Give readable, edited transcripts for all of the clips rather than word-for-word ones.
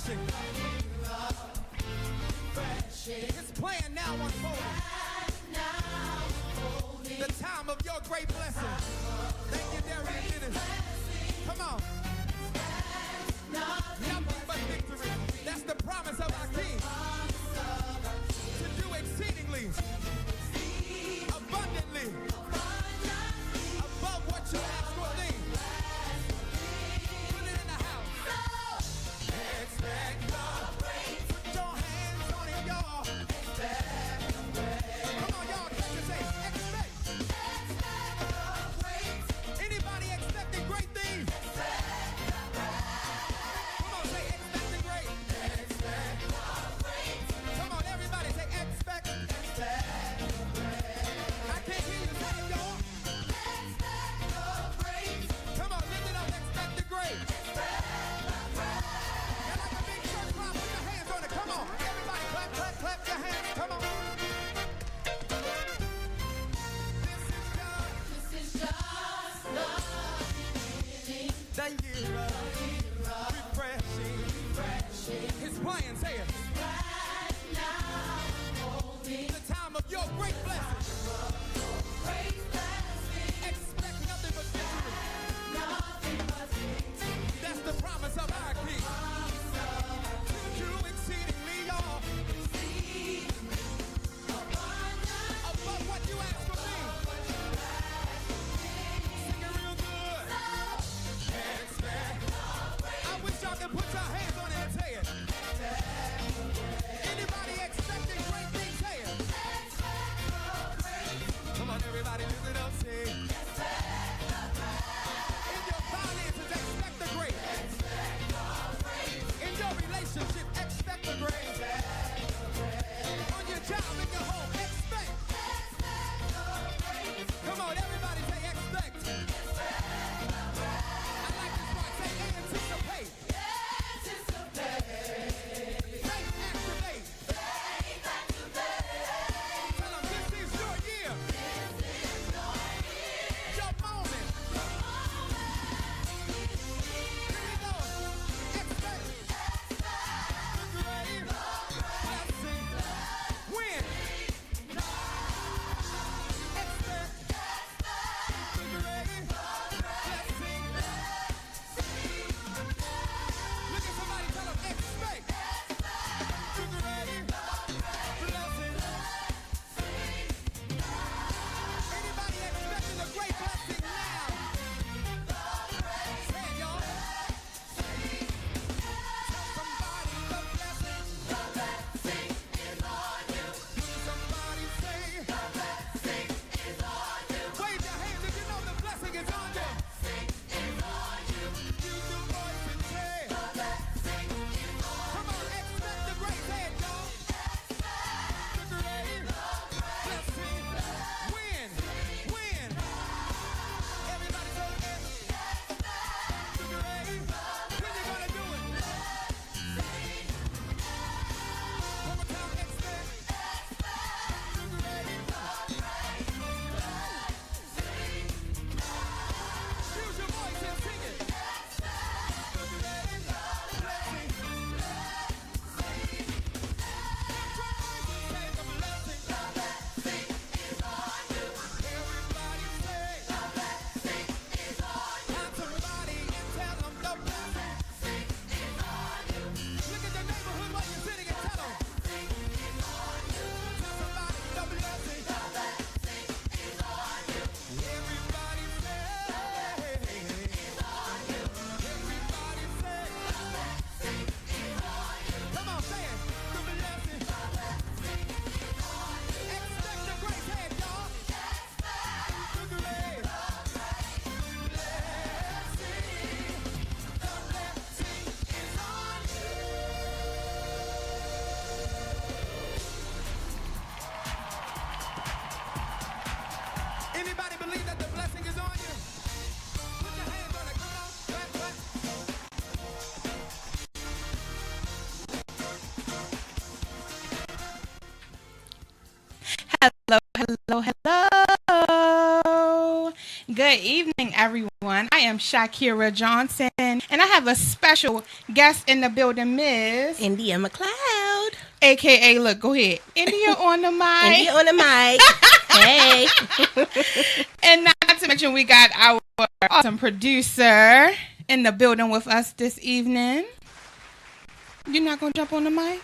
refreshing. His plan now unfolding. The time of your great blessing. Thank you, Darian Dennis. Come on. Nothing but victory. That's the promise of our King. To do exceedingly, abundantly, above what you ask or think. Put it in the house. Expect the praise. Put your hands on it, y'all. Come on, y'all. Catch it, say, expect. Anybody expecting great things? Come on, say expecting great. Come on, everybody, say expect. I can't hear you say it, y'all. Come on, lift it up, expect the great. You're like a big church crowd, put your hands on it. Come on, everybody, clap, clap, clap your hands. Come on. This is just the year of refreshing. His plan, say it. The time of your great blessing. Expect nothing but victory. That's the promise of our King. To do exceedingly, y'all. Above what you ask for me. Sing it real good. Expect. I wish y'all could put your hands on it and say it. Anybody expecting great things, say it. Come on, everybody, lift it up, say it. In your finances, expect the great. In your relationship, expect the great. On your job, in your home, expect. Come on, everybody, say expect. I like this part, say anticipate. Faith activate. Tell them this is your year. Your moment. Here we go. Expect. Great blessing. Win. Expect. Great blessing. Look at somebody, tell them expect. Great blessing. Anybody expecting a great blessing now? Say it, y'all. Tell somebody the blessing. Is on you. Somebody say. Wave your hands if you know the blessing is on you. Use your voice and say. Come on, expect the great. Say it, y'all. The great blessing. Win. Win. Everybody say it. The great. When you gonna do it? One more time, expect. The great. Use your voice and sing it. The great blessing. Say the blessing. Everybody say. Find somebody and tell them the blessing. Look at the neighborhood while you're sitting and tell them. Tell somebody the blessing. Everybody say. Everybody say. Come on, say it. The blessing. Expect the great hand, y'all. The great blessing. The blessing is on you. Anybody believe that the blessing is on you? Put your hands on it. Come on. Clap, clap. Hello, hello, hello. Good evening, everyone. I am Shakira Johnson, And I have a special guest in the building, Miss India McLeod. AKA, look, go ahead. India on the mic. India on the mic. Hey. And not to mention, we got our awesome producer in the building with us this evening. You're not going to jump on the mic?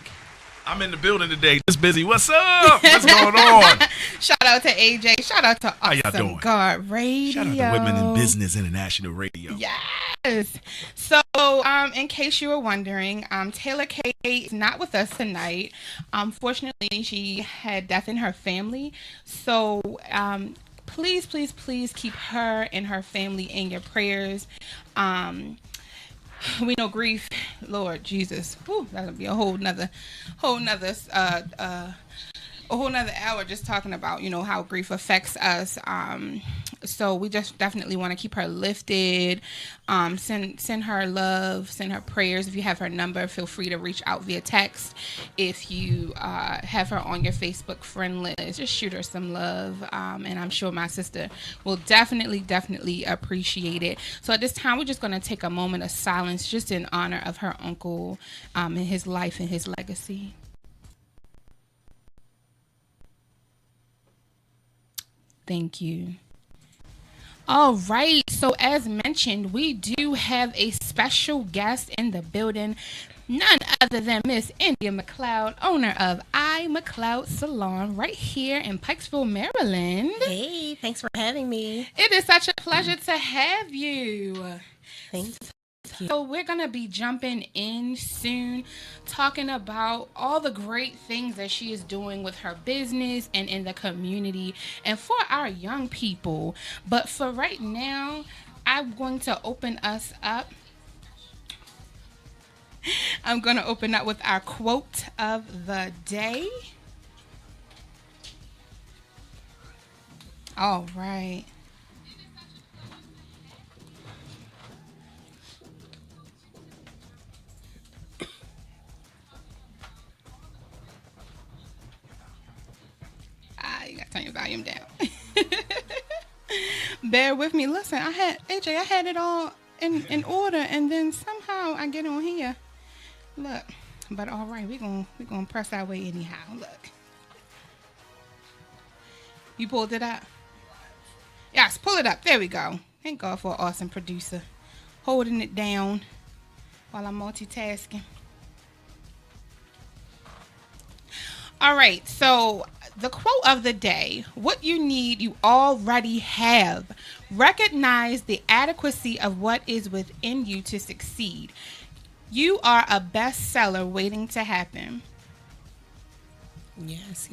I'm in the building today. Just busy. What's up? What's going on? Shout out to AJ. Shout out to How y'all Awesome doing? God Radio. Shout out to Women in Business International Radio. Yes. So, in case you were wondering, Taylor Kate is not with us tonight. Fortunately, she had death in her family. So, please, please, please keep her and her family in your prayers. We know grief, Lord Jesus. Whew, that'll be a whole nother hour just talking about, how grief affects us. So we just definitely want to keep her lifted. Send her love, send her prayers. If you have her number, feel free to reach out via text. If you have her on your Facebook friend list, just shoot her some love. And I'm sure my sister will definitely appreciate it. So at this time, we're just going to take a moment of silence just in honor of her uncle and his life and his legacy. Thank you. All right. So as mentioned, we do have a special guest in the building. None other than Miss India McLeod, owner of I McLeod Salon right here in Pikesville, Maryland. Hey, thanks for having me. It is such a pleasure to have you. Thanks. So we're going to be jumping in soon, talking about all the great things that she is doing with her business and in the community and for our young people. But for right now, I'm going to open us up. I'm going to open up with our quote of the day. All right. You gotta turn your volume down. Bear with me. Listen, I had it all in order, and then somehow I get on here. Look, but all right, we're gonna press our way anyhow. Look, you pulled it up. Yes, pull it up. There we go. Thank God for an awesome producer holding it down while I'm multitasking. All right, so the quote of the day: what you need, you already have. Recognize the adequacy of what is within you to succeed. You are a bestseller waiting to happen. Yes.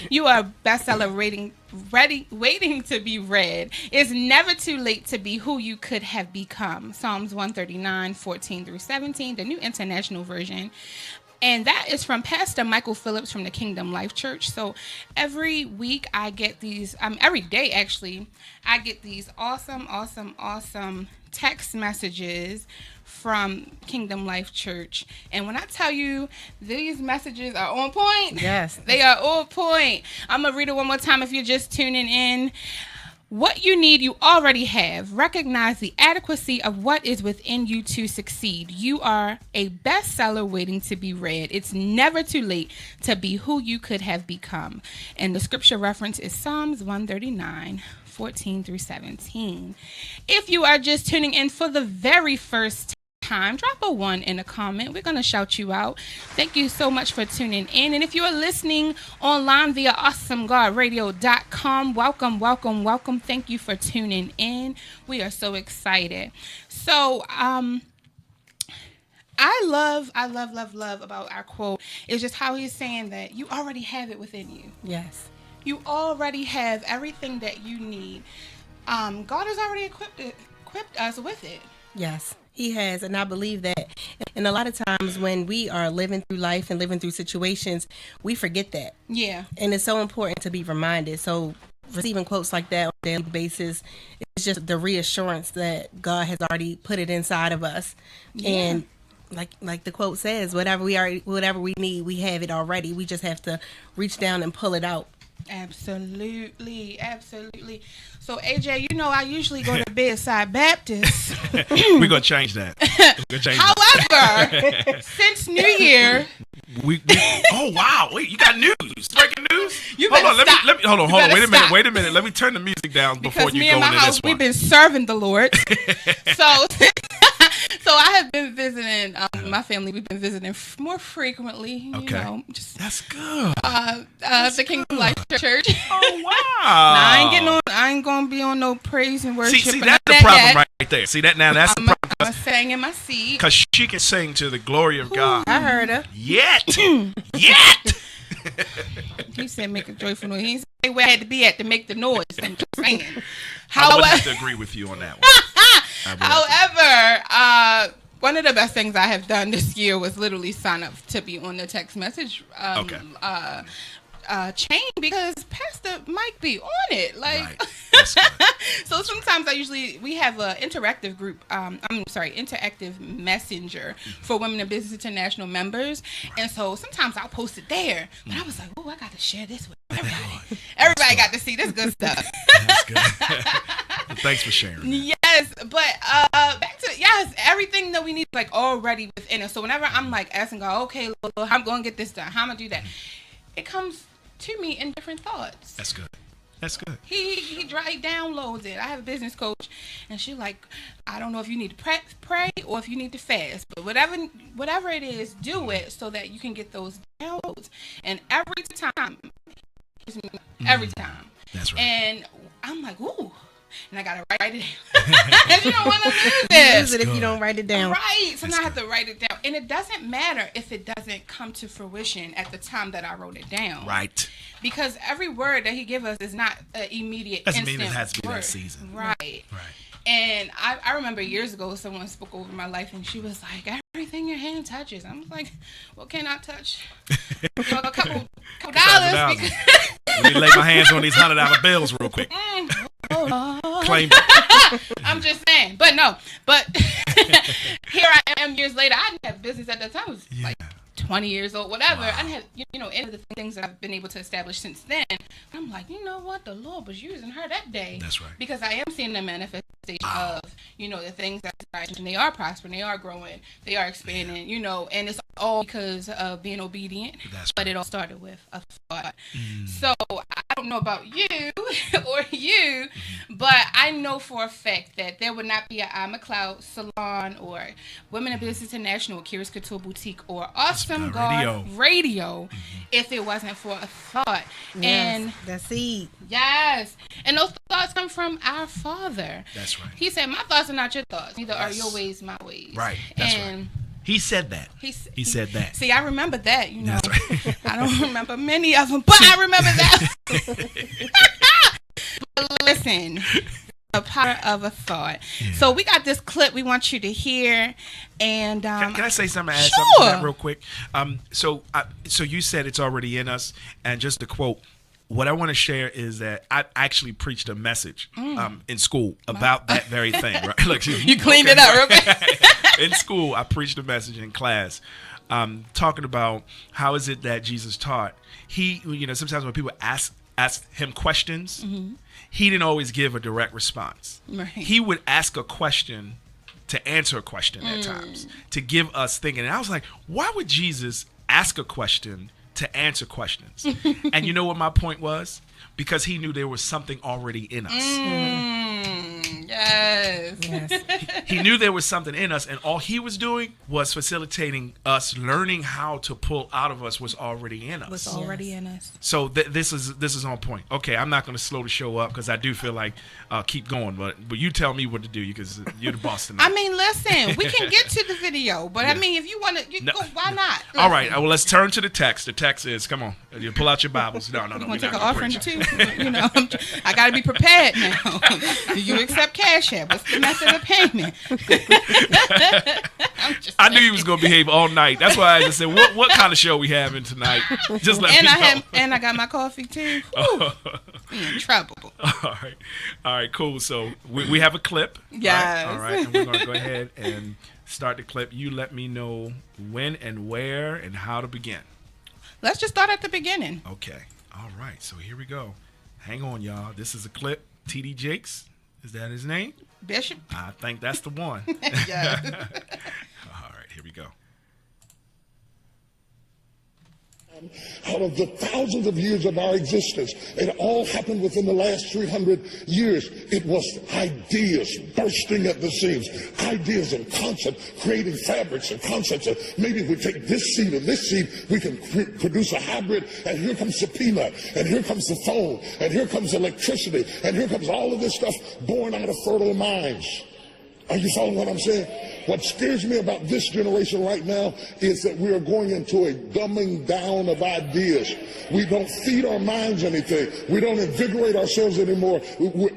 You are a bestseller waiting to be read. It's never too late to be who you could have become. Psalms 139:14-17, the New International Version. And that is from Pastor Michael Phillips from the Kingdom Life Church. So every week I get these, every day actually, I get these awesome text messages from Kingdom Life Church. And when I tell you these messages are on point, Yes. they are on point. I'm going to read it one more time if you're just tuning in. What you need, you already have. Recognize the adequacy of what is within you to succeed. You are a bestseller waiting to be read. It's never too late to be who you could have become. And the scripture reference is Psalms 139:14-17. If you are just tuning in for the very first time, drop a 1 in a comment. We're going to shout you out. Thank you so much for tuning in. And if you are listening online via awesomegodradio.com, welcome. Thank you for tuning in. We are so excited. So, I love about our quote is just how he's saying that you already have it within you. Yes. You already have everything that you need. God has already equipped us with it. Yes, he has. And I believe that. And a lot of times when we are living through life and living through situations, we forget that. Yeah. And it's so important to be reminded. So receiving quotes like that on a daily basis, it's just the reassurance that God has already put it inside of us. Yeah. And like the quote says, whatever we need, we have it already. We just have to reach down and pull it out. Absolutely, absolutely. So AJ, you know I usually go to Bedside Baptist. We're gonna change that. We're gonna change that. However, since New Year, We, oh wow! Wait, you got news? Breaking news? You hold better on, let stop. me hold on. You Wait a better minute. stop. Wait a minute. Let me turn the music down before because you me go and my into house this we've one. been serving the Lord. So so I have been visiting my family. We've been visiting more frequently. You Okay. know, just That's good. the Kingdom Life Church. Oh wow! Now, I ain't getting on. I ain't gonna be on no praise and worship. See, and that's the that problem yet. right there. See that now? That's the I'm problem gonna sing in my seat. because she can sing to the glory of God. I heard her. Yet. He said make a joyful noise. He didn't say where I had to be at to make the noise. I'm just saying. I would have However, to agree with you on that one. one of the best things I have done this year was literally sign up to be on the text message Okay. chain because Pastor Mike be on it. Like, Right. That's good. so sometimes we have a interactive group. Interactive messenger for Women in Business International members, and so sometimes I'll post it there. But I was like, oh, I got to share this with everybody. Everybody got to see this good stuff. That's good. Thanks for sharing. Yes, but back to everything that we need is like already within us. So whenever I'm like asking God, okay, Lord, I'm going to get this done. How am I gonna do that? It comes to me in different thoughts. That's good. That's good. He downloads it. I have a business coach, and she like, I don't know if you need to pray or if you need to fast, but whatever it is, do it so that you can get those downloads. And every time, That's right. and I'm like, ooh. And I gotta write it down. You don't want to lose it. Use it if you don't write it down. Right. So now I have to write it down. And it doesn't matter if it doesn't come to fruition at the time that I wrote it down. Right. Because every word that he gives us is not an immediate Doesn't instant mean it has to be word. that season. Right. Right. And I remember years ago someone spoke over my life and she was like, everything your hand touches. I was like, what can I touch? A couple dollars. Because Let me lay my hands on these $100 bills real quick. Claim it. I'm just saying. But no. But here I am years later. I didn't have business at that time. I was like 20 years old, whatever. Wow. I didn't have, any of the things that I've been able to establish since then. I'm like, you know what? The Lord was using her that day. That's right. Because I am seeing the manifestation of, the things that and they are prospering, they are growing, they are expanding, and it's all because of being obedient. That's but right. it all started with a thought. So I don't know about you or you, but I know for a fact that there would not be an I McLeod salon or Women in Business International, Kira's Couture Boutique, or Awesome Good God Radio if it wasn't for a thought. Yes, And that seed. yes, and those thoughts come from our Father. That's right. He said, my thoughts are not your thoughts. Neither are Yes. your ways my ways. Right. That's and right. He said that. He said that. See, I remember that, That's right. I don't remember many of them, but I remember that. But listen, the power of a thought. Yeah. So we got this clip we want you to hear. And Can I say something? Add sure. something to that real quick. So you said it's already in us, and just to quote, what I want to share is that I actually preached a message in school about that very thing. Right? Look, You cleaned it up real quick. In school, I preached a message in class, talking about how is it that Jesus taught. He, sometimes when people ask him questions, he didn't always give a direct response. Right. He would ask a question to answer a question at times, to give us thinking. And I was like, why would Jesus ask a question to answer questions? And you know what my point was? Because he knew there was something already in us. Yes. He knew there was something in us, and all he was doing was facilitating us learning how to pull out of us what's already in us. What's already in us. So this is on point. Okay, I'm not going to slow the show up because I do feel like keep going, but you tell me what to do because you're the boss tonight. I mean, listen, we can get to the video, but I mean, if you want to, No. go, why not? All right, well, let's turn to the text. The text is, come on, you pull out your Bibles. No, You we're want to not take an gonna offering preach. too? I got to be prepared now. Do you accept Cash App? What's the method of payment? I knew he was going to behave all night. That's why I just said, what kind of show we having tonight? Just let me know. I got my coffee too. Whew, we in trouble. All right, cool. So we have a clip. right? Yes. All right, and we're going to go ahead and start the clip. You let me know when and where and how to begin. Let's just start at the beginning. Okay. All right, so here we go. Hang on, y'all. This is a clip. T.D. Jakes, is that his name? Bishop. I think that's the one. Yeah. All right, here we go. Out of the thousands of years of our existence, it all happened within the last 300 years. It was ideas bursting at the seams, ideas and concepts, creating fabrics and concepts. And maybe we take this seed and this seed, we can produce a hybrid, and here comes the peanut, and here comes the phone, and here comes electricity, and here comes all of this stuff born out of fertile minds. Are you following what I'm saying? What scares me about this generation right now is that we are going into a dumbing down of ideas. We don't feed our minds anything. We don't invigorate ourselves anymore.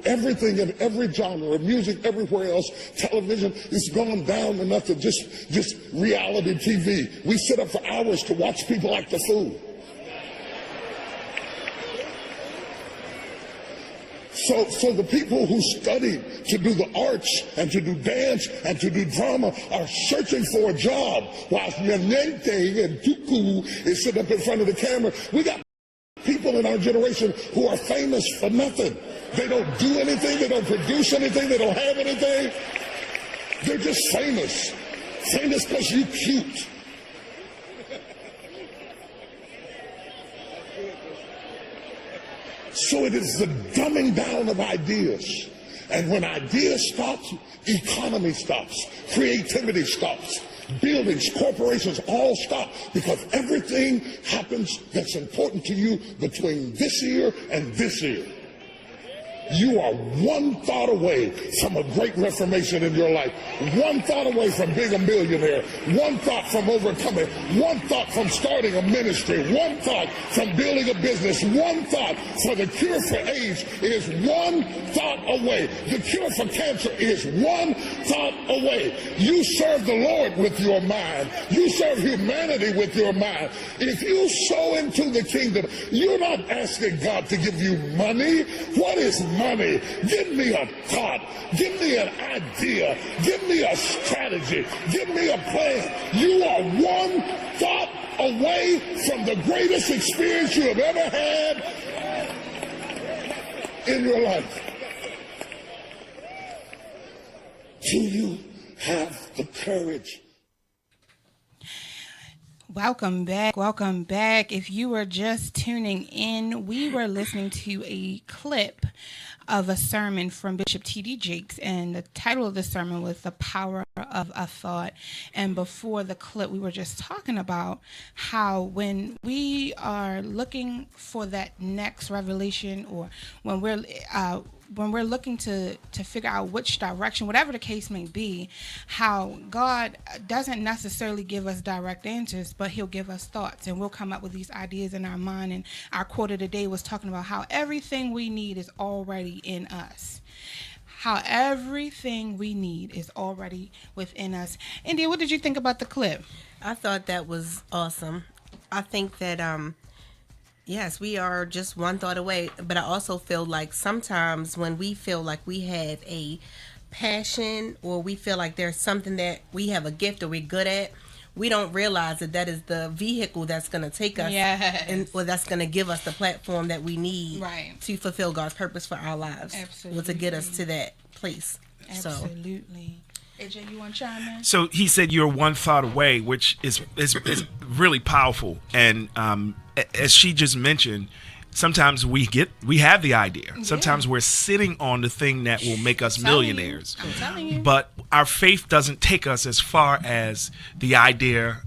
Everything in every genre, music, everywhere else, television, it's gone down enough to just reality TV. We sit up for hours to watch people act a fool. So the people who studied to do the arts and to do dance and to do drama are searching for a job, while Menente and Tuku is sitting up in front of the camera. We got people in our generation who are famous for nothing. They don't do anything. They don't produce anything. They don't have anything. They're just famous. Famous because you cute. So it is the dumbing down of ideas. And when ideas stop, economy stops, creativity stops, buildings, corporations all stop, because everything happens that's important to you between this year and this year. You are one thought away from a great reformation in your life. One thought away from being a millionaire. One thought from overcoming. One thought from starting a ministry. One thought from building a business. One thought for the cure for AIDS is one thought away. The cure for cancer is one thought away. You serve the Lord with your mind. You serve humanity with your mind. If you sow into the kingdom, you're not asking God to give you money. What is money? Give me a thought. Give me an idea. Give me a strategy. Give me a plan. You are one thought away from the greatest experience you have ever had in your life. Do you have the courage? Welcome back. Welcome back. If you were just tuning in, we were listening to a clip of a sermon from Bishop T.D. Jakes, and the title of the sermon was The Power of a Thought. And before the clip, we were just talking about how when we are looking for that next revelation, or when we're looking to figure out which direction, whatever the case may be, how God doesn't necessarily give us direct answers, but he'll give us thoughts, and we'll come up with these ideas in our mind. And our quote of the day was talking about how everything we need is already in us. How everything we need is already within us. India, what did you think about the clip? I thought that was awesome. I think that yes, we are just one thought away, but I also feel like sometimes when we feel like we have a passion, or we feel like there's something that we have a gift or we're good at, we don't realize that that is the vehicle that's going to take us, or that's going to give us the platform that we need to fulfill God's purpose for our lives. Absolutely. Or to get us to that place. Absolutely. AJ, you want to chime in? So he said you're one thought away, which is really powerful. And as she just mentioned, sometimes we have the idea. Sometimes we're sitting on the thing that will make us millionaires. I'm telling you. But our faith doesn't take us as far as the idea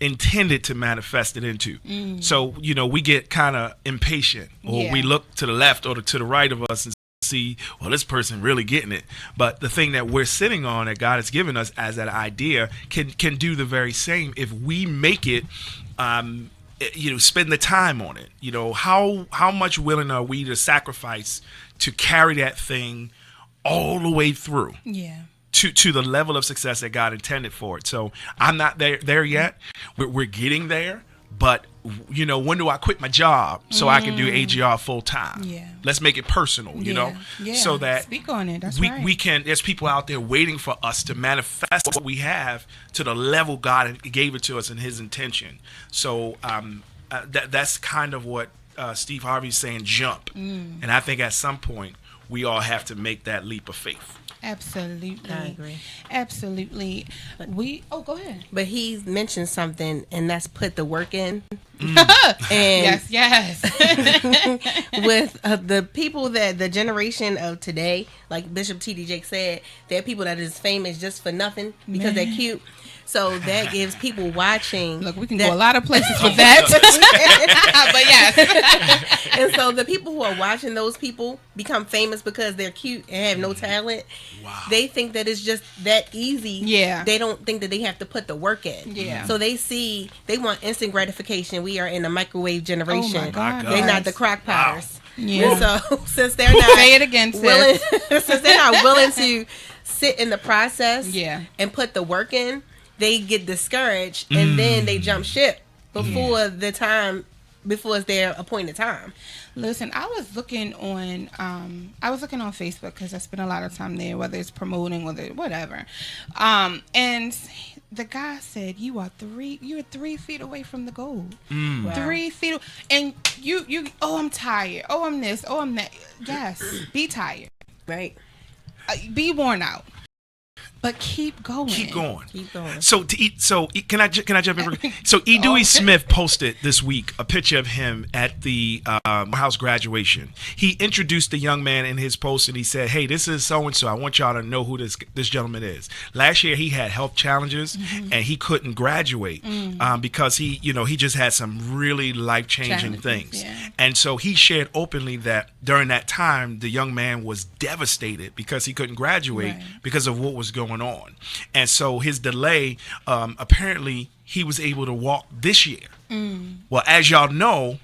intended to manifest it into. So, we get kind of impatient, or we look to the left or to the right of us and see, well, this person really getting it. But the thing that we're sitting on, that God has given us as that idea, can do the very same if we make it spend the time on it. How much willing are we to sacrifice to carry that thing all the way through to the level of success that God intended for it? So I'm not there yet. We're getting there, but when do I quit my job so I can do AGR full time? Let's make it personal, so that speak on it. That's we can. There's people out there waiting for us to manifest what we have to the level God gave it to us in His intention. So that's kind of what Steve Harvey's saying jump. And I think at some point we all have to make that leap of faith. Absolutely. I agree. Absolutely. Go ahead. But he mentioned something, and that's put the work in. Yes, yes. With the people that the generation of today, like Bishop T.D. Jakes said, they're people that is famous just for nothing because they're cute. So that gives people watching. Look, we can go a lot of places with that. But yes. And so the people who are watching those people become famous because they're cute and have no talent. Wow. They think that it's just that easy. Yeah. They don't think that they have to put the work in. Yeah. So they want instant gratification. We are in a microwave generation. Oh my God. They're not the crock potters. Yeah. And so since they're not Say it again, sis. willing, since they're not willing to sit in the process Yeah. and put the work in, they get discouraged and then they jump ship before it's their appointed time. Listen, I was looking on Facebook because I spend a lot of time there, whether it's promoting, whatever. And the guy said, you're 3 feet away from the goal. Wow. 3 feet, and you. Oh, I'm tired. Oh, I'm this. Oh, I'm that. Yes, be tired. Right. Be worn out. But keep going. Keep going. Keep going. Can I jump in? So E. Dewey Smith posted this week a picture of him at the Morehouse graduation. He introduced the young man in his post and he said, "Hey, this is so and so. I want y'all to know who this gentleman is." Last year he had health challenges and he couldn't graduate because he just had some really life-changing things. Yeah. And so he shared openly that during that time the young man was devastated because he couldn't graduate because of what was going on. And so his delay, apparently he was able to walk this year. Well, as y'all know,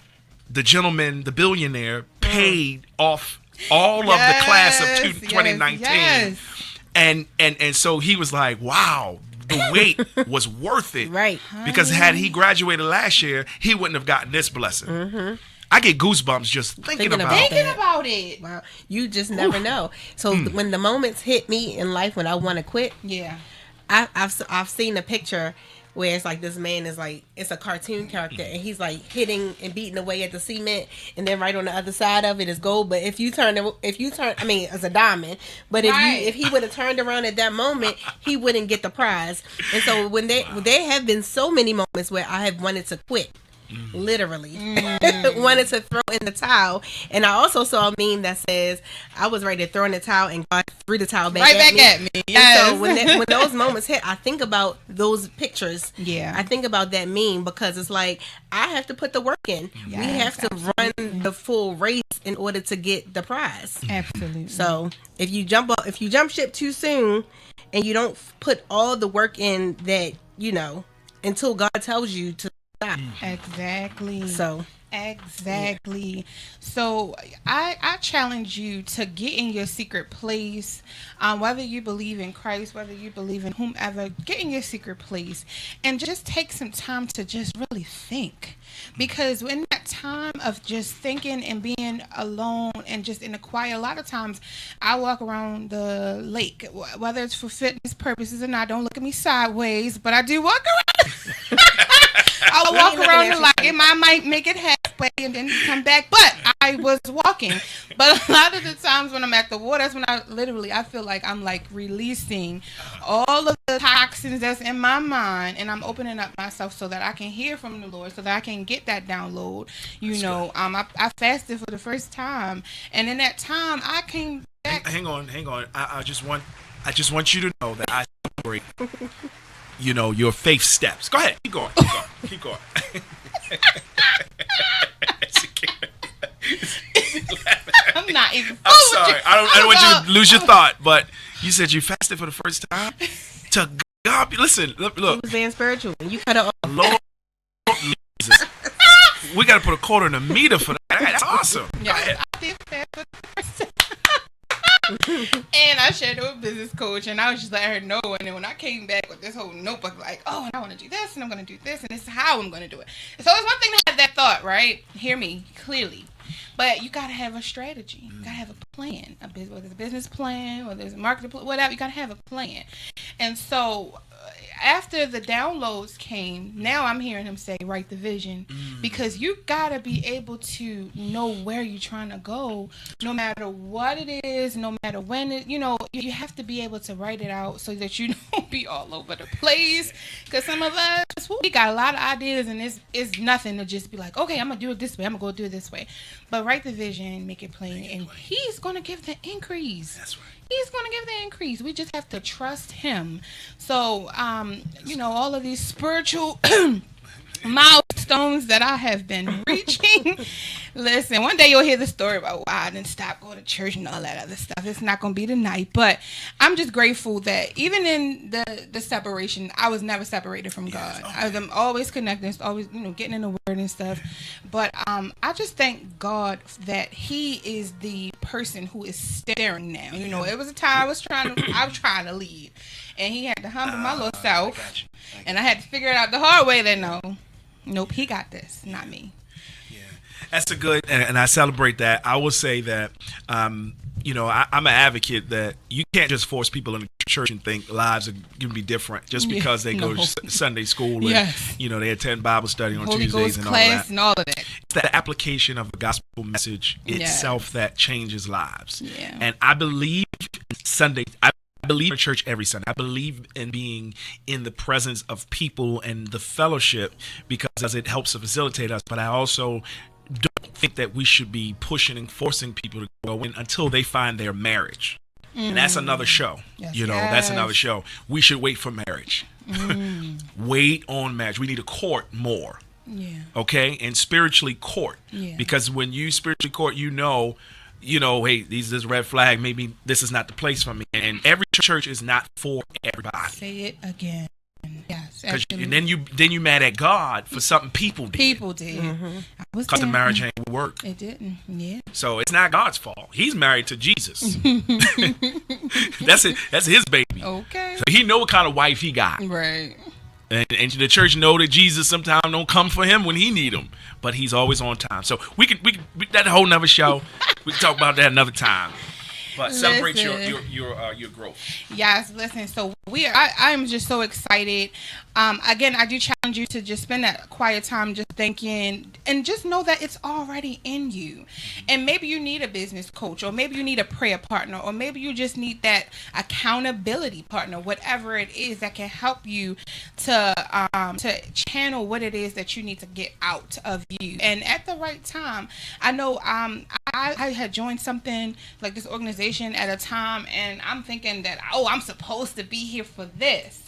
the gentleman, the billionaire, paid off all of the class of 2019. Yes. And so he was like, wow, the wait was worth it. Right. Because had he graduated last year, he wouldn't have gotten this blessing. I get goosebumps just thinking about it. Thinking about it. Wow. You just never know. So when the moments hit me in life when I want to quit, Yeah. I've seen a picture where it's like this man is like, it's a cartoon character and he's like hitting and beating away at the cement, and then right on the other side of it is gold. But if you turn, I mean, it's a diamond. But if he would have turned around at that moment, he wouldn't get the prize. And so when there have been so many moments where I have wanted to quit. Literally wanted to throw in the towel. And I also saw a meme that says I was ready to throw in the towel and God threw the towel back at me. Yes. And so when those moments hit, I think about those pictures. Yeah. I think about that meme because it's like I have to put the work in. We have to run the full race in order to get the prize. Absolutely. So if you jump ship too soon and you don't put all the work in that, until God tells you to stop. Exactly. Exactly. So I challenge you to get in your secret place, whether you believe in Christ, whether you believe in whomever, get in your secret place and just take some time to just really think. Because in that time of just thinking and being alone and just in the quiet, a lot of times I walk around the lake, whether it's for fitness purposes or not. Don't look at me sideways, but I do walk around. I'll walk around the lake. It might make it halfway and then come back, but I was walking. But a lot of the times when I'm at the water, that's when I feel like I'm like releasing all of the toxins that's in my mind, and I'm opening up myself so that I can hear from the Lord, so that I can get that download. I fasted for the first time, and in that time I came back. Hang on. I just want you to know that I celebrate your faith steps. Go ahead. Keep going. I'm not even. I'm sorry. I don't want you to lose your thought, but you said you fasted for the first time. To God, listen, look. It was being spiritual. You cut it off. Lord Jesus. We got to put a quarter in a meter for that. That's awesome. Yeah, I did fast for the first time. And I shared it with business coach, and I was just letting her know. And then when I came back with this whole notebook, like, and I want to do this, and I'm going to do this, and this is how I'm going to do it. So it's one thing to have that thought, right? Hear me clearly. But you gotta have a strategy. You gotta have a plan. Whether it's a business plan, whether it's a marketing plan, whatever. You gotta have a plan. And so after the downloads came, now I'm hearing him say, write the vision, because you gotta be able to know where you're trying to go, no matter what it is, no matter when it, you have to be able to write it out so that you don't be all over the place. Because some of us, we got a lot of ideas, and it's nothing to just be like, okay, I'm gonna do it this way, I'm gonna go do it this way. But write the vision, make it plain, and he's gonna give the increase. That's right. He's going to give the increase. We just have to trust him. So, all of these spiritual milestones that I have been reaching. Listen, one day you'll hear the story about why I didn't stop going to church and all that other stuff. It's not going to be tonight. But I'm just grateful that even in the separation, I was never separated from God. I'm always connected, always, getting in the word and stuff. But I just thank God that he is the person who is steering now. It was a time I was trying to lead. And he had to humble my little self. And I had to figure it out the hard way that nope, he got this, not me. Yeah, that's a good, and I celebrate that. I will say that, I'm an advocate that you can't just force people into church and think lives are going to be different just because they go to Sunday school and, they attend Bible study on Holy Tuesdays Ghost and all class that. and all of that. It's the application of the gospel message itself that changes lives. Yeah. And I believe Sunday, I believe in church every Sunday. I believe in being in the presence of people and the fellowship because it helps to facilitate us. But I also don't think that we should be pushing and forcing people to go in until they find their marriage. And that's another show. Yes, That's another show. We should wait for marriage. Wait on marriage. We need to court more. Yeah. Okay? And spiritually court. Yeah. Because when you spiritually court, hey, this is a red flag. Maybe this is not the place for me. And every church is not for everybody. Say it again. Yes. And then you mad at God for something people did. People did. Because the marriage ain't work. It didn't. Yeah. So it's not God's fault. He's married to Jesus. That's it. That's his baby. Okay. So he know what kind of wife he got. Right. And the church know that Jesus sometimes don't come for him when he need him, but he's always on time. So we could that whole nother show. We can talk about that another time. But celebrate your growth. Yes, listen. So I'm just so excited. Again, I do challenge you to just spend that quiet time just thinking and just know that it's already in you. And maybe you need a business coach, or maybe you need a prayer partner, or maybe you just need that accountability partner, whatever it is that can help you to channel what it is that you need to get out of you. And at the right time, I know I had joined something like this organization at a time, and I'm thinking that, I'm supposed to be here for this.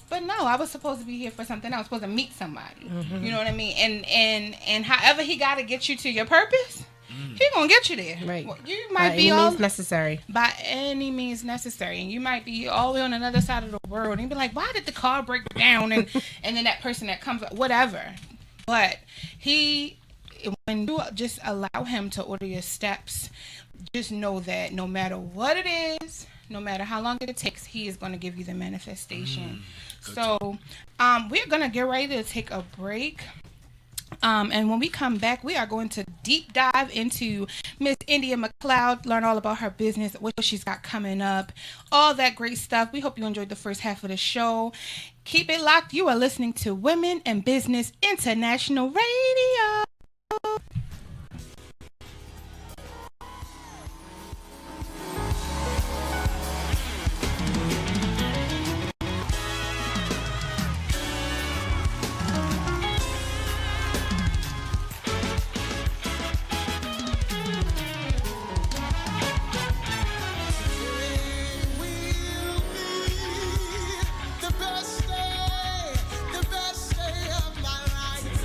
But no, I was supposed to be here for something else. I was supposed to meet somebody. You know what I mean? And however he got to get you to your purpose, he gonna get you there. Right. Well, you might By be any means necessary. By any means necessary. And you might be all the way on another side of the world, and you'd be like, why did the car break down? And then that person that comes, whatever. But when you just allow him to order your steps, just know that no matter what it is, no matter how long it takes, he is going to give you the manifestation. So we're going to get ready to take a break. And when we come back, we are going to deep dive into Miss India McLeod, learn all about her business, what she's got coming up, all that great stuff. We hope you enjoyed the first half of the show. Keep it locked. You are listening to Women in Business International Radio. The best day of my life.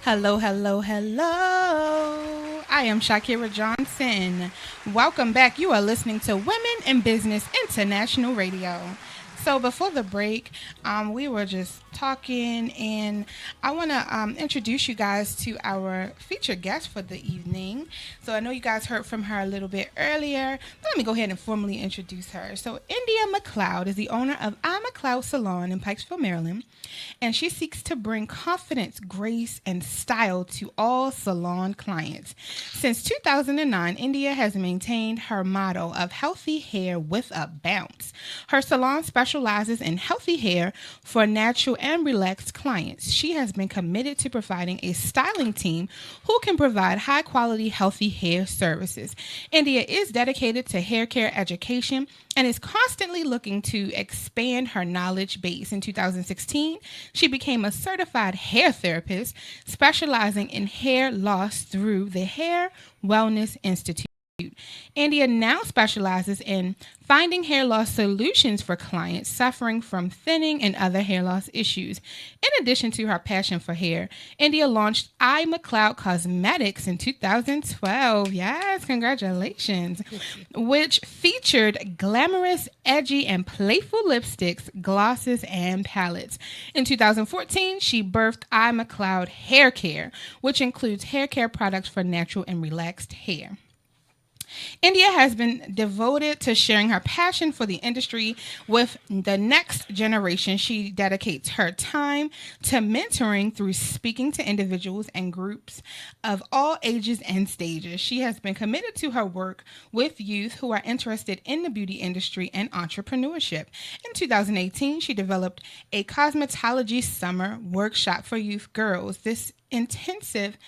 Hello, hello, hello. I am Shakira Johnson. Welcome back. You are listening to Women in Business International Radio. So before the break, we were just talking, and I want to introduce you guys to our featured guest for the evening. So I know you guys heard from her a little bit earlier, but let me go ahead and formally introduce her. So India McLeod is the owner of iMcLeod Salon in Pikesville, Maryland, and she seeks to bring confidence, grace, and style to all salon clients. Since 2009, India has maintained her motto of healthy hair with a bounce. Her salon specializes in healthy hair for natural and relaxed clients. She has been committed to providing a styling team who can provide high-quality, healthy hair services. India is dedicated to hair care education and is constantly looking to expand her knowledge base. In 2016, she became a certified hair therapist specializing in hair loss through the Hair Wellness Institute. India now specializes in finding hair loss solutions for clients suffering from thinning and other hair loss issues. In addition to her passion for hair, India launched iMcLeod Cosmetics in 2012. Yes, congratulations. Which featured glamorous, edgy, and playful lipsticks, glosses, and palettes. In 2014, she birthed iMcLeod Hair Care, which includes hair care products for natural and relaxed hair. India has been devoted to sharing her passion for the industry with the next generation. She dedicates her time to mentoring through speaking to individuals and groups of all ages and stages. She has been committed to her work with youth who are interested in the beauty industry and entrepreneurship. In 2018, she developed a cosmetology summer workshop for youth girls. This intensive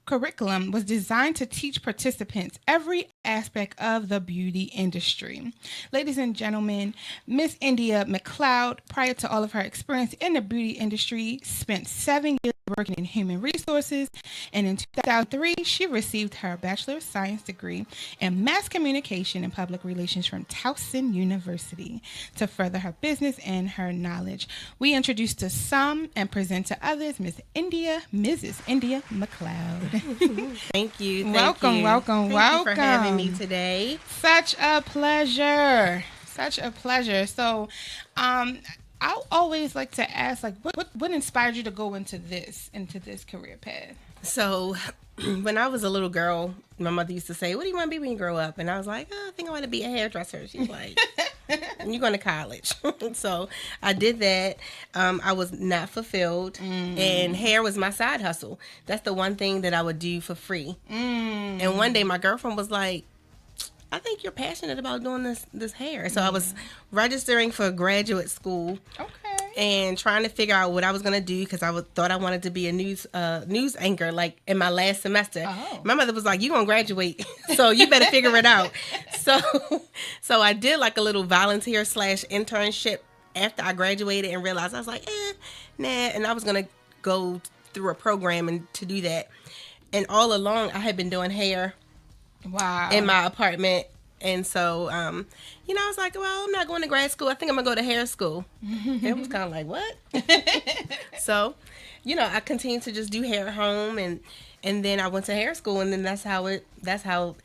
curriculum was designed to teach participants every aspect of the beauty industry. Ladies and gentlemen, Miss India McLeod, prior to all of her experience in the beauty industry, spent 7 years working in human resources, and in 2003, she received her Bachelor of Science degree in Mass Communication and Public Relations from Towson University to further her business and her knowledge. We introduce to some and present to others Mrs. India McLeod. Thank you. Welcome. Thank you for having me today. Such a pleasure. So, I always like to ask, like, what inspired you to go into this career path? So, when I was a little girl, my mother used to say, "What do you want to be when you grow up?" And I was like, "Oh, I think I want to be a hairdresser." She's like, "You're going to college." So I did that. I was not fulfilled, and hair was my side hustle. That's the one thing that I would do for free. And one day my girlfriend was like, "I think you're passionate about doing this hair." So I was registering for graduate school. Okay. and trying to figure out what I was gonna do because thought I wanted to be a news anchor like in my last semester. Oh. My mother was like, "You gonna graduate, so you better figure it out." So I did like a little volunteer / internship after I graduated and realized I was like, nah, and I was gonna go through a program and to do that. And all along, I had been doing hair Wow. in my apartment. And so, I was like, well, I'm not going to grad school. I think I'm going to go to hair school. It was kind of like, what? So, I continued to just do hair at home. And then I went to hair school. And then that's how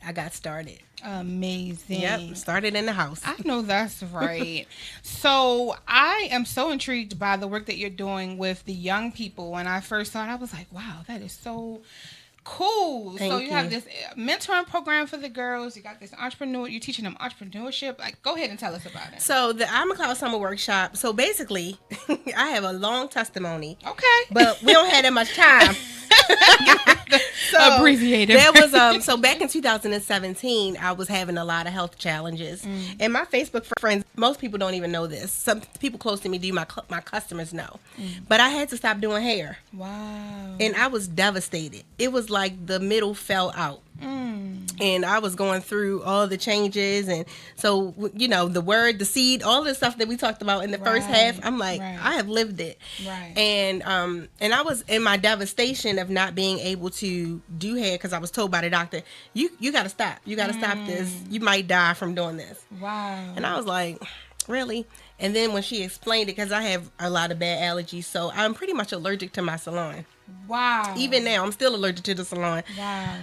I got started. Amazing. Yep. Started in the house. I know that's right. So I am so intrigued by the work that you're doing with the young people. When I first saw it, I was like, wow, that is so cool. Thank So you have you. this mentoring program for the girls. You got this entrepreneur. You're teaching them entrepreneurship. Like, go ahead and tell us about it. So the I'm a Cloud Summer Workshop. So basically, I have a long testimony. Okay. But we don't have that much time. Abbreviated. There was so back in 2017, I was having a lot of health challenges, and my Facebook friends, most people don't even know this. Some people close to me do, my customers know, but I had to stop doing hair, Wow. and I was devastated. It was like the middle fell out. And I was going through all the changes, and so the seed, all the stuff that we talked about in the first half. I'm like, right. I have lived it, Right. and I was in my devastation of not being able to do hair because I was told by the doctor, you got to stop, stop this, you might die from doing this, Wow. and I was like, really? And then when she explained it, because I have a lot of bad allergies, so I'm pretty much allergic to my salon. Wow. Even now, I'm still allergic to the salon. Wow.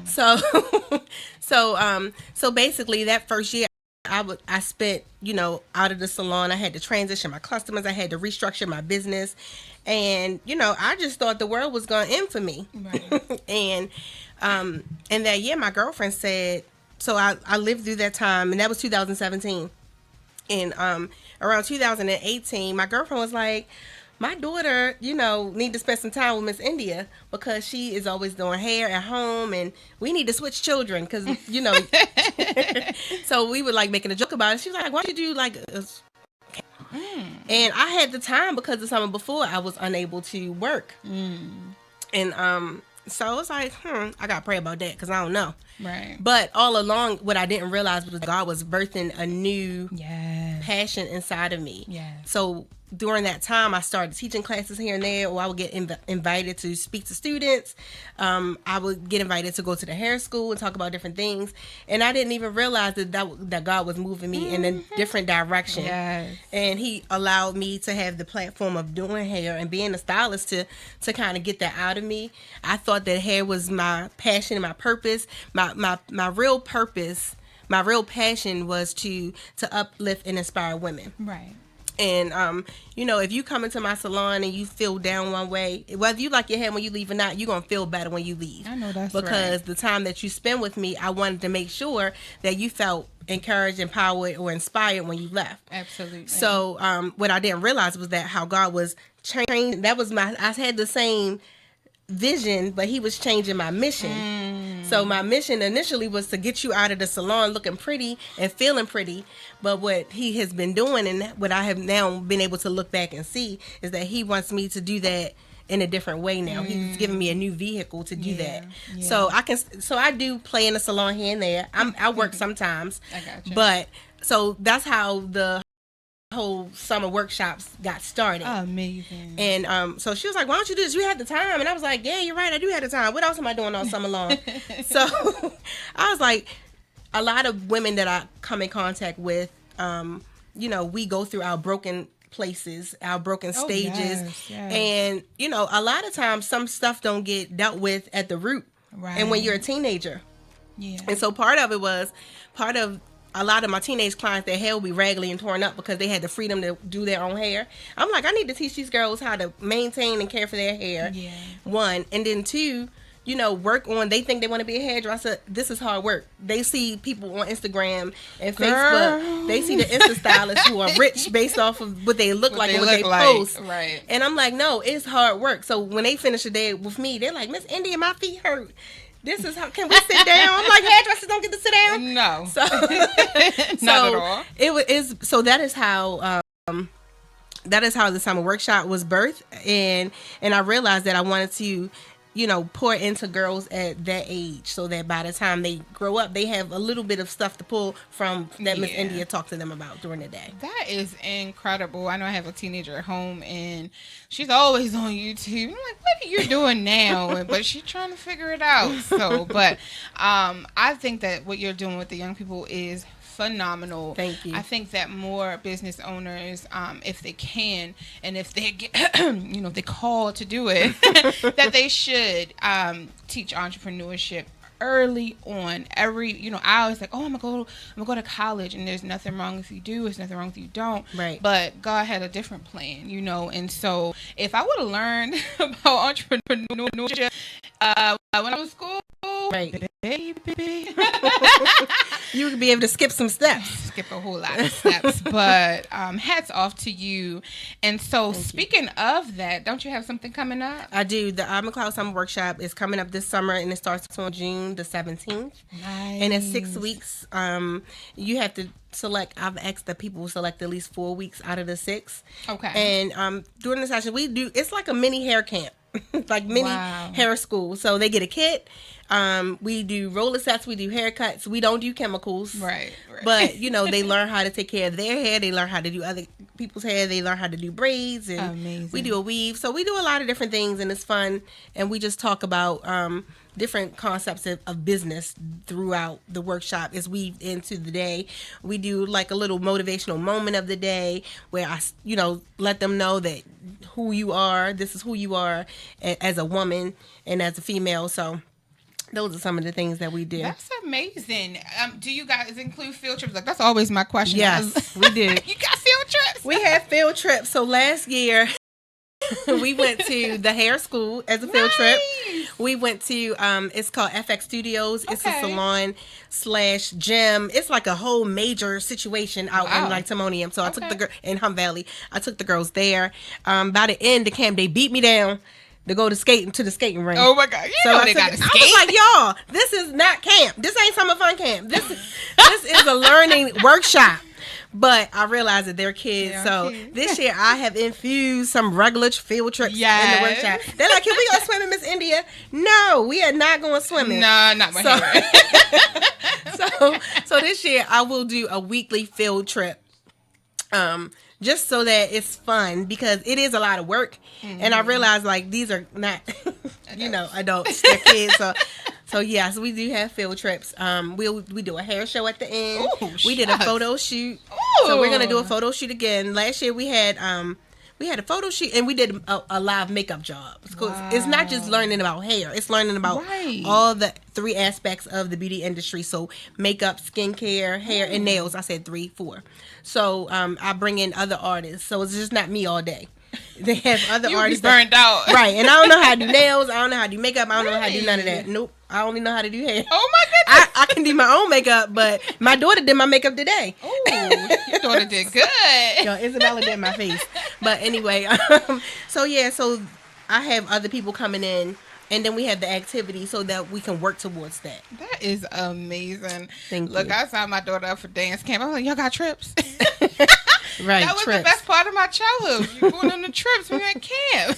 So basically that first year I spent, out of the salon. I had to transition my customers. I had to restructure my business. And, I just thought the world was going to end for me. Right. And that year my girlfriend said, so I lived through that time, and that was 2017. And around 2018, my girlfriend was like, my daughter, need to spend some time with Miss India because she is always doing hair at home, and we need to switch children because, so we were like making a joke about it. She was like, why don't you do like And I had the time because the summer before I was unable to work. And so I was like, I got to pray about that because I don't know. Right. But all along, what I didn't realize was God was birthing a new Yes. passion inside of me. Yes. So during that time, I started teaching classes here and there, or I would get invited to speak to students. I would get invited to go to the hair school and talk about different things. And I didn't even realize that God was moving me in a different direction. Yes. And he allowed me to have the platform of doing hair and being a stylist to kind of get that out of me. I thought that hair was my passion and my purpose. My real purpose, my real passion was to uplift and inspire women. Right. And, if you come into my salon and you feel down one way, whether you like your hair when you leave or not, you're going to feel better when you leave. I know that's because right. the time that you spend with me, I wanted to make sure that you felt encouraged, empowered, or inspired when you left. Absolutely. So what I didn't realize was that how God was changing. That was I had the same vision, but he was changing my mission. So my mission initially was to get you out of the salon looking pretty and feeling pretty. But what he has been doing, and what I have now been able to look back and see, is that he wants me to do that in a different way now. He's giving me a new vehicle to do that. Yeah. So I do play in the salon here and there. I work sometimes. I gotcha. But so that's how the whole summer workshops got started. Amazing. And so she was like, why don't you do this? You had the time. And I was like, yeah, you're right. I do have the time. What else am I doing all summer long? So I was like, a lot of women that I come in contact with, we go through our broken places, our broken stages. Yes, yes. And, a lot of times some stuff don't get dealt with at the root. Right. And when you're a teenager. Yeah. And so part of a lot of my teenage clients, their hair will be raggedy and torn up because they had the freedom to do their own hair. I'm like, I need to teach these girls how to maintain and care for their hair. Yeah. One. And then two, work on, they think they want to be a hairdresser. This is hard work. They see people on Instagram and Facebook. They see the Insta stylists who are rich based off of what they look like and what they post. Right. And I'm like, no, it's hard work. So when they finish a day with me, they're like, Miss India, my feet hurt. This is how, can we sit down? I'm like, hairdressers don't get to sit down. No. So, Not at all. So that is how that is how the summer workshop was birthed, and I realized that I wanted to, pour into girls at that age, so that by the time they grow up, they have a little bit of stuff to pull from that Miss Yeah. India talked to them about during the day. That is incredible. I know I have a teenager at home, and she's always on YouTube. I'm like, what are you doing now? But she's trying to figure it out. So, but I think that what you're doing with the young people is phenomenal. Thank you. I think that more business owners, if they can, and if they get, they call to do it, that they should teach entrepreneurship early on. I always like, I'm gonna go to college, and there's nothing wrong if you do, there's nothing wrong if you don't. Right. But God had a different plan, and so if I would have learned about entrepreneurship when I was in school, Right. baby, You would be able to skip some steps. skip a whole lot of steps. But hats off to you. And so speaking of that, don't you have something coming up? I do. The McLeod Summer Workshop is coming up this summer, and it starts on June the 17th. Nice. And it's 6 weeks. You have to select. I've asked that people select at least 4 weeks out of the 6. Okay. And during the session, it's like a mini hair camp, like mini Wow. hair school. So they get a kit. We do roller sets. We do haircuts. We don't do chemicals. Right. But they learn how to take care of their hair. They learn how to do other people's hair. They learn how to do braids, and Amazing. we do a weave. So we do a lot of different things, and it's fun. And we just talk about different concepts of business throughout the workshop. Is weaved into the day. We do like a little motivational moment of the day where I let them know that who you are. This is who you are as a woman and as a female. So those are some of the things that we do. That's amazing. Do you guys include field trips? Like, that's always my question. Yes, we do. You got field trips? We had field trips. So last year, we went to the hair school as a field trip. We went to, it's called FX Studios. It's a Okay. salon/gym. It's like a whole major situation out Wow. in like Timonium. So I took Okay. the girl in Hum Valley. I took the girls there. By the end of camp, they beat me down to go to the skating rink. Oh my God. You So know I they got to was skate. like, y'all, this is not camp. This ain't summer fun camp. This is a learning workshop. But I realized that they're kids. They are So kids. this year I have infused some regular field trips in the Yes. workshop. They're like, can we go swimming, Miss India? No, we are not going swimming. Nah, not my So- hair. So this year I will do a weekly field trip. Just so that it's fun, because it is a lot of work. And I realize like these are not adults, they're kids. So yes, we do have field trips. We do a hair show at the end. Ooh, We did a shucks. photo shoot. So we're gonna do a photo shoot again. Last year we had a photo shoot, and we did a live makeup job. It's not just learning about hair; it's learning about Right. all the 3 aspects of the beauty industry. So makeup, skincare, hair, and nails. I said 3, 4. So I bring in other artists. So it's just not me all day. They have other You be artists burned out. right? And I don't know how to do nails. I don't know how to do makeup. I don't know how to do none of that. Really? Nope. I only know how to do hair. Oh my goodness. I can do my own makeup, but my daughter did my makeup today. Ooh, your daughter did good. Yo, Isabella did my face. But anyway, so I have other people coming in, and then we have the activity so that we can work towards that. That is amazing. Thank Look, you. I signed my daughter up for dance camp. I was like, y'all got trips? Right, That was trips. the best part of my childhood. You going on the trips when you're at camp.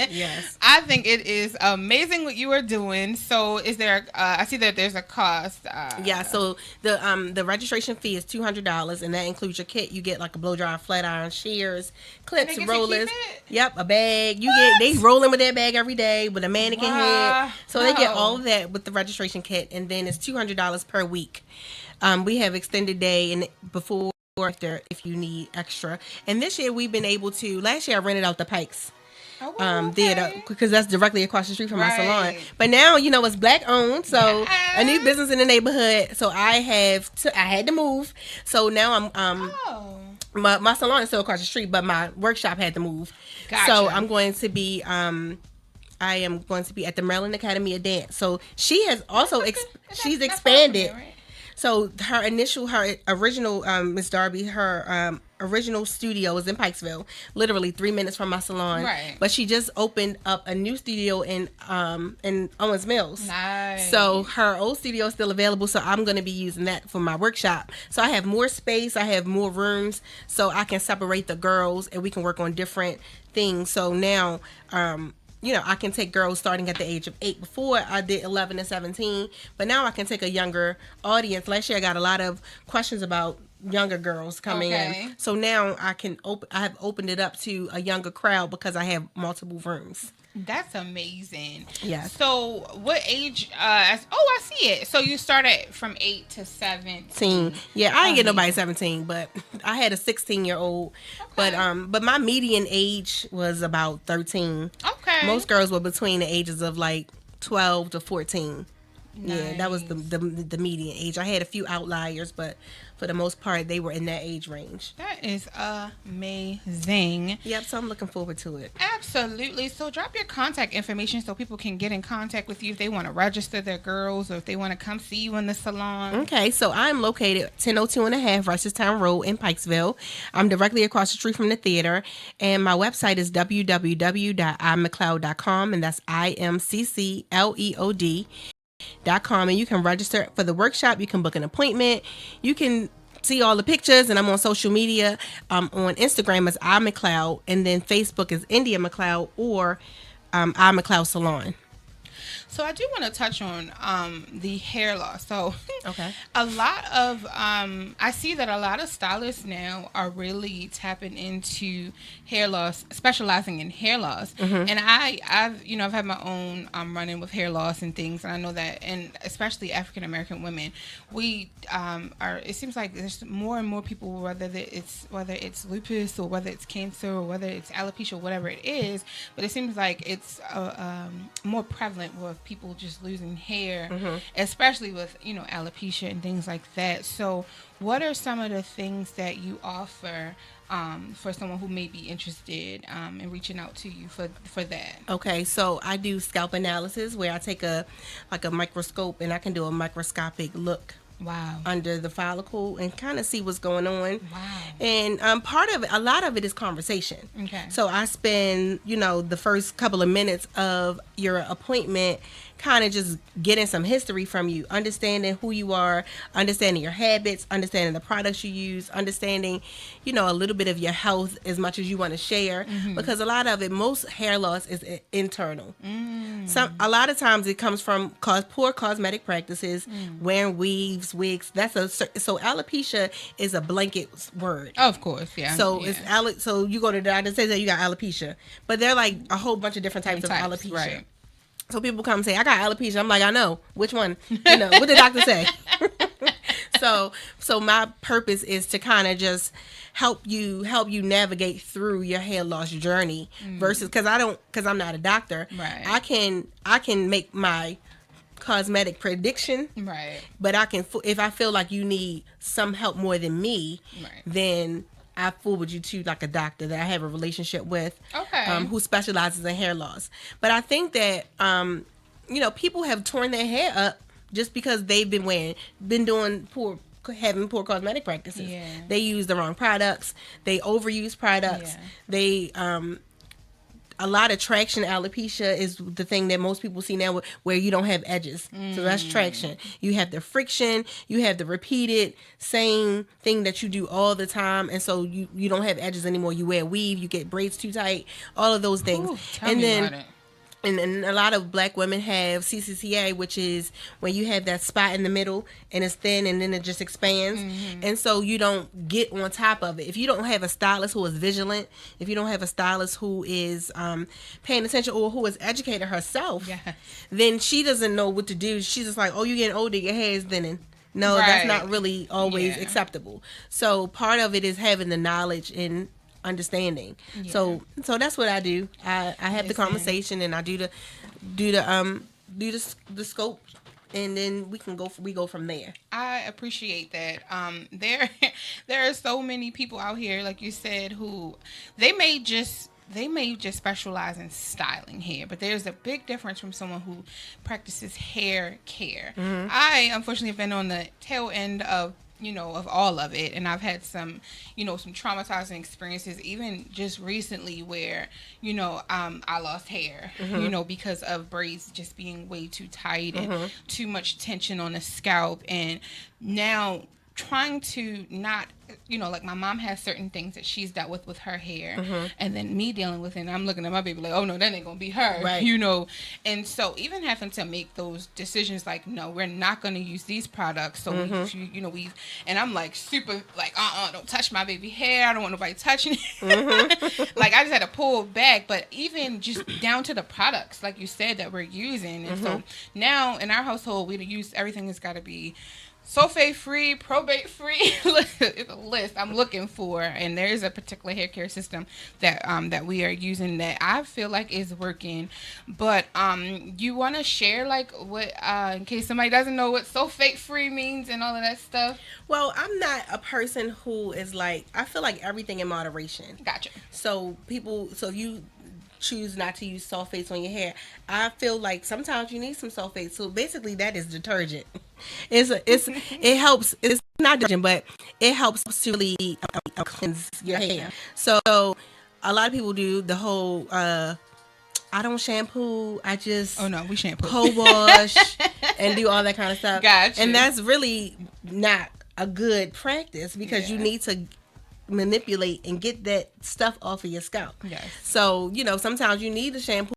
Yes. I think it is amazing what you are doing. So is there, I see that there's a cost. Yeah, so the registration fee is $200, and that includes your kit. You get like a blow dry, flat iron, shears, clips, they get to rollers. keep it? Yep, a bag. They rolling with that bag every day with a mannequin head. So they get Wow. all of that with the registration kit, and then it's $200 per week. We have extended day and before or after if you need extra. And this year we've been able to. Last year I rented out the Pikes. Oh, Theater, okay. because that's directly across the street from my salon. Right. But now it's black owned, so a new Yes. business in the neighborhood. So I had to move. So now I'm Oh. my salon is still across the street, but my workshop had to move. Gotcha. So I'm going to be I am going to be at the Maryland Academy of Dance. So she has also she's That's expanded. awesome, right? So her original Miss Darby, her original studio is in Pikesville, literally 3 minutes from my salon. Right. But she just opened up a new studio in Owens Mills. Nice. So her old studio is still available. So I'm going to be using that for my workshop. So I have more space. I have more rooms, so I can separate the girls and we can work on different things. So now, I can take girls starting at the age of 8. Before I did 11 to 17, but now I can take a younger audience. Last year I got a lot of questions about younger girls coming in. So now I have opened it up to a younger crowd because I have multiple rooms. That's amazing. Yes. So what age? I see it. So you started from 8 to 17. Yeah, I didn't get nobody 17, but I had a 16-year-old. Okay. But my median age was about 13. Okay. Most girls were between the ages of like 12 to 14. Yeah, that was Nice. the median age. I had a few outliers, but for the most part, they were in that age range. That is amazing. Yep, so I'm looking forward to it. Absolutely. So drop your contact information so people can get in contact with you if they want to register their girls or if they want to come see you in the salon. Okay, so I'm located 1002 and a half Reisterstown Road in Pikesville. I'm directly across the street from the theater, and my website is www.imcleod.com, and that's IMCCLEOD.com, and you can register for the workshop. You can book an appointment. You can see all the pictures, and I'm on social media. On Instagram as iMcLeod, and then Facebook is India McLeod or iMcLeod Salon. So I do want to touch on the hair loss. So Okay. a lot of I see that a lot of stylists now are really tapping into hair loss, specializing in hair loss. And I've had my own run-in with hair loss and things, and I know that, and especially African American women, we are. It seems like there's more and more people, whether it's lupus or whether it's cancer or whether it's alopecia, whatever it is, but it seems like it's more prevalent with people just losing hair, especially with alopecia and things like that. So what are some of the things that you offer for someone who may be interested in reaching out to you for that? Okay, so I do scalp analysis where I take a microscope and I can do a microscopic look Wow. under the follicle and kind of see what's going on. Wow. And a lot of it is conversation. Okay. So I spend, the first couple of minutes of your appointment kind of just getting some history from you, understanding who you are, understanding your habits, understanding the products you use, understanding, a little bit of your health as much as you want to share, because a lot of it, most hair loss is internal. A lot of times it comes from poor cosmetic practices, wearing weaves, wigs. So alopecia is a blanket word. Of course, yeah. So yeah. so you go to the doctor and say that you got alopecia, but they're like a whole bunch of different types of alopecia. Right. So people come and say, I got alopecia. I'm like, I know. Which one? What did the doctor say? So my purpose is to kind of just help you navigate through your hair loss journey versus because I'm not a doctor. Right. I can make my cosmetic prediction. Right. But if I feel like you need some help more than me, Right. then I forward you to like a doctor that I have a relationship with, Okay. who specializes in hair loss. But I think that people have torn their hair up just because they've been having poor cosmetic practices. Yeah. They use the wrong products. They overuse products. Yeah. They a lot of traction alopecia is the thing that most people see now where you don't have edges. So that's traction. You have the friction, you have the repeated same thing that you do all the time, and so you don't have edges anymore. You wear weave, you get braids too tight, all of those things. Ooh, tell me about it. And then a lot of black women have CCCA, which is when you have that spot in the middle and it's thin and then it just expands. And so you don't get on top of it. If you don't have a stylist who is vigilant, if you don't have a stylist who is paying attention or who has educated herself, Yes. then she doesn't know what to do. She's just like, oh, you're getting older, your hair is thinning. No, that's Right. not really always Yeah. acceptable. So part of it is having the knowledge and understanding. Yeah. So that's what I do. I have the Listen. conversation and I do the scope, and then we go from there. I appreciate that. There are so many people out here, like you said, who they may just they may just specialize in styling hair, but there's a big difference from someone who practices hair care. I unfortunately have been on the tail end of of all of it, and I've had some some traumatizing experiences even just recently where I lost hair because of braids just being way too tight and too much tension on the scalp. And now trying to not like my mom has certain things that she's dealt with her hair, and then me dealing with it, and I'm looking at my baby like, oh no, that ain't gonna be her, right. And so even having to make those decisions like, no, we're not gonna use these products, so we and I'm like super like, don't touch my baby hair, I don't want nobody touching it. Like I just had to pull back. But even just down to the products like you said that we're using, and so now in our household we use everything that's got to be sulfate free, probate free. It's a list I'm looking for, and there is a particular hair care system that we are using that I feel like is working. But you want to share like what in case somebody doesn't know what sulfate free means and all of that stuff? Well, I'm not a person who is like, I feel like everything in moderation. Gotcha. So if you choose not to use sulfates on your hair, I feel like sometimes you need some sulfates. So basically that is detergent. It helps. It's not detergent, but it helps to really cleanse your hair. So a lot of people do the whole I don't shampoo, I just we shampoo, co-wash and do all that kind of stuff. Gotcha. And that's really not a good practice because you need to manipulate and get that stuff off of your scalp. Yes. So sometimes you need a shampoo